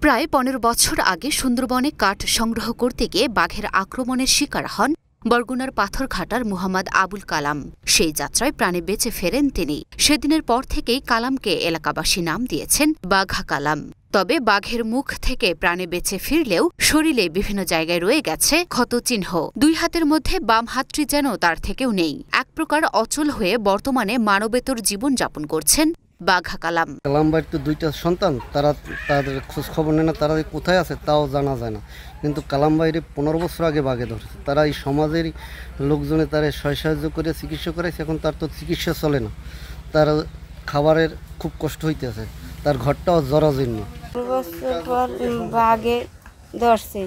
প্রায় ১৫ বছর আগে সুন্দরবনে কাঠ সংগ্রহ করতে গিয়ে বাঘের আক্রমণের শিকার হন বরগুনার পাথরঘাটার মুহাম্মদ আবুল কালাম। সেই যাত্রায় প্রাণে বেঁচে ফেরেন তিনি। সেদিনের পর থেকেই কালামকে এলাকাবাসী নাম দিয়েছেন বাঘা কালাম। তবে বাঘের মুখ থেকে প্রাণে বেঁচে ফিরলেও শরীরে বিভিন্ন জায়গায় রয়ে গেছে ক্ষতচিহ্ন। দুই হাতের মধ্যে বাম হাতটি যেন তার থেকেও নেই। এক প্রকার অচল হয়ে বর্তমানে মানবেতর জীবন যাপন করছেন বাঘা কালাম। কালাম ভাইয়ের তো দুইটা সন্তান, তাদের খোঁজ খবর নেয় না, তারা কোথায় আছে তাও জানা যায় না। কিন্তু কালাম ভাইয়ের ১৫ বছর আগে বাঘে ধরছে। তারা এই সমাজের লোকজনে তারা সাহায্য করে চিকিৎসা করাইছে। এখন তার তো চিকিৎসা চলে না, তার খাবারের খুব কষ্ট হইতেছে, তার ঘরটাও জরাজীর্ণ। বছর পর বাঘে ধরছে।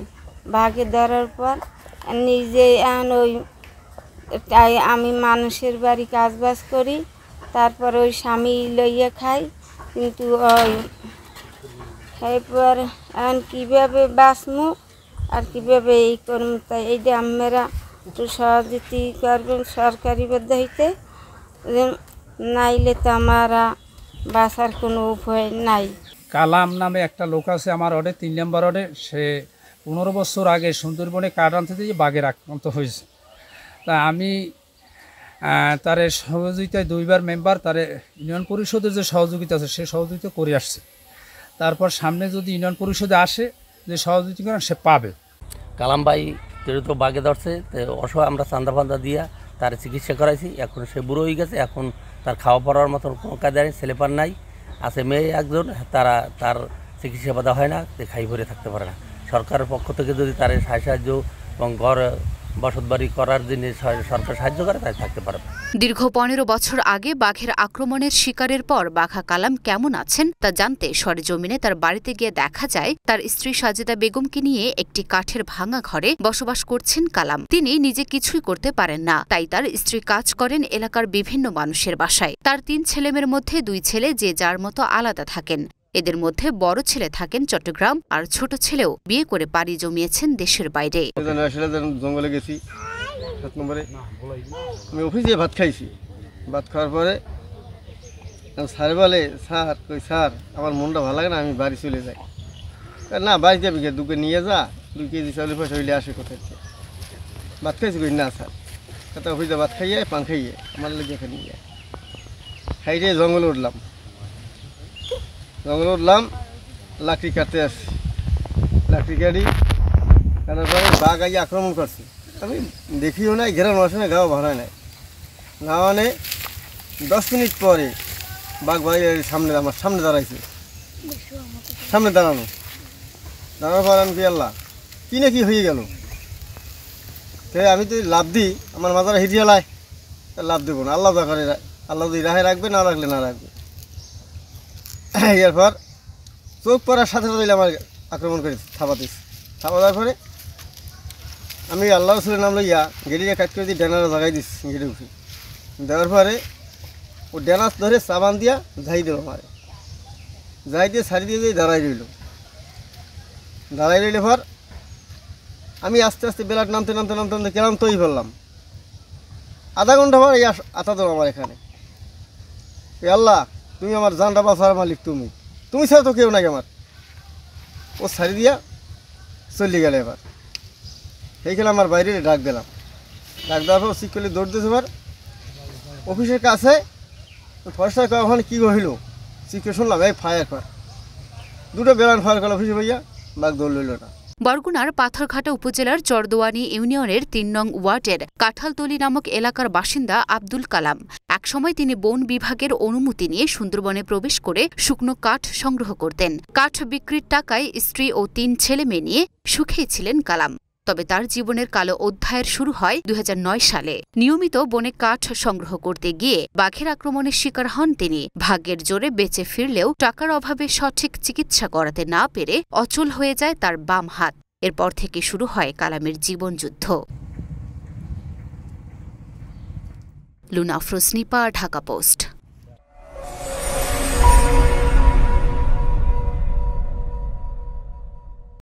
বাঘে ধরার পর নিজে আমি মানুষের বাড়ি কাজবাজ করি, তারপর ওই স্বামী লইয়া খাই। কিন্তু এরপর কীভাবে বাঁচমু আর কীভাবে এই করবো, তাই এই যে আমরা একটু সহযোগিতা করবেন সরকারি পদ্ধতিতে, নাইলে তো আমরা বাঁচার কোনো উপায় নাই। কালাম নামে একটা লোক আছে আমার ওয়ার্ডে, ৩ নম্বর ওয়ার্ডে। সে ১৫ বছর আগে সুন্দরবনে কাঠ আনতে দিয়ে বাঘের আক্রান্ত হয়েছে। তা আমি তার সহযোগিতায় 2বার মেম্বার, তার ইউনিয়ন পরিষদের যে সহযোগিতা আছে সে সহযোগিতা করে আসছে। তারপর সামনে যদি ইউনিয়ন পরিষদে আসে যে সহযোগিতা করেন সে পাবে। কালাম ভাই যেহেতু বাঘে ধরছে, অসহায় আমরা চান্দা ফান্দা দিয়া তার চিকিৎসা করাইছি। এখন সে বুড়ো হয়ে গেছে, এখন তার খাওয়া পড়ার মতন কোনো কাজ নেই, ছেলেপার নাই, আছে মেয়ে একজন, তার চিকিৎসা পাতা হয় না, খাই ভরে থাকতে পারে না। সরকারের পক্ষ থেকে যদি তার সাহায্য এবং ঘর বসতবাড়ি করার জন্য সরকার সাহায্য করে, তাই থাকতে পারবে। দীর্ঘ ১৫ বছর আগে বাঘের আক্রমণের শিকারের পর বাঘা কালাম কেমন আছেন তা জানতে সরেজমিনে তার বাড়িতে গিয়ে দেখা যায় তার স্ত্রী সাজেদা বেগমকে নিয়ে একটি কাঠের ভাঙা ঘরে বসবাস করছেন কালাম। তিনি নিজে কিছুই করতে পারেন না, তাই তার স্ত্রী কাজ করেন এলাকার বিভিন্ন মানুষের বাসায়। তার ৩ ছেলেমেয়ের মধ্যে 2 ছেলে যে যার মতো আলাদা থাকেন। এদের মধ্যে বড় ছেলে থাকেন চট্টগ্রাম, আর ছোট ছেলেও বিয়ে করে পাড়ি জমিয়েছেন দেশের বাইরে। জঙ্গলে গেছি 7 নম্বরে, আমি অফিসে ভাত খাইছি। ভাত খাওয়ার পরে স্যার বলে, স্যার আমার মনটা ভালো লাগে না, আমি বাড়ি চলে যাই। না, বাড়ি যাবি কে, দুকে নিয়ে যা, 2 কেজি চাউলের পয়সা হইলে আসে কোথায়। ভাত খাইছি কই না স্যার, কথা অফিসে ভাত খাইয়ে পান খাইয়ে আমার লেগে এখানে নিয়ে খাইয়ে জঙ্গলে উঠলাম। লাকড়ি কাটতে আসছি। লাকড়ি কাটার পরে বাঘ আগে আক্রমণ করছে। আমি দেখিও নাই, ঘেরানো আসে না, গাও ভাড়ায় নাই। গাওয়ানে 10 মিনিট পরে বাঘ আমার সামনে দাঁড়াইছে। দাঁড়ানোর পর আমি আল্লাহ কি না কি হয়ে গেল। আমি তো লাভ দিই, আমার মাথাটা হিরিয়ে লাই, লাভ দেবো না। আল্লাহ যদি রাহে রাখবে, না রাখলে না রাখবে। এরপর চোখ পড়ার সাথে সাথে আমার আক্রমণ করে থাপা দেওয়ার পরে আমি আল্লাহ রসুলের নাম লইয়া গেড়িয়ে কাট করে দিয়ে ড্যানারা জাগাই দিচ্ছি। গেড়ে উঠি দেওয়ার পরে ও ড্যানাস ধরে সাবান দিয়া যাই দিল আমারে, যাই দিয়ে ছাড়ি দিয়ে দাঁড়াই রইল পর আমি আস্তে আস্তে বেলাট নামতে কেরাম তৈরি করলাম। আধা ঘন্টা পর এই আতা দেবো আমার এখানে। আল্লাহ, তুমি আমার জানটা বাঁচার মালিক, তুমি ছাড়া তো কেউ নাই আমার। ও ছাড়ি দিয়া চলে গেলে। এবার সেইখানে আমার বাইরে ডাক দিলাম। ডাক দেওয়ার পর ঠিক করলে দৌড় দিয়েছে। এবার অফিসের কাছে ফরেস্টার ওখানে কী হইল ঠিক করে শুনলাম, এই ফায়ার কর, 2টা বেলান ফায়ার করলো অফিসে ভাইয়া, বাঘ দৌড় লইল না। বরগুনার পাথরঘাটা উপজেলার চরদোয়ানি ইউনিয়নের 3 নং ওয়ার্ডের কাঁঠালতলী নামক এলাকার বাসিন্দা আব্দুল কালাম। একসময় তিনি বন বিভাগের অনুমতি নিয়ে সুন্দরবনে প্রবেশ করে শুকনো কাঠ সংগ্রহ করতেন। কাঠ বিক্রির টাকায় স্ত্রী ও 3 ছেলে মেয়ে নিয়ে সুখেই ছিলেন কালাম। তবে তার জীবনের কালো অধ্যায়ের শুরু হয় 2009 সালে। নিয়মিত বনে কাঠ সংগ্রহ করতে গিয়ে বাঘের আক্রমণের শিকার হন তিনি। ভাগ্যের জোরে বেঁচে ফিরলেও টাকার অভাবে সঠিক চিকিৎসা করাতে না পেরে অচল হয়ে যায় তার বাম হাত। এরপর থেকে শুরু হয় কালামের জীবনযুদ্ধ। লুনা আফরোজ নিপা, ঢাকা পোস্ট।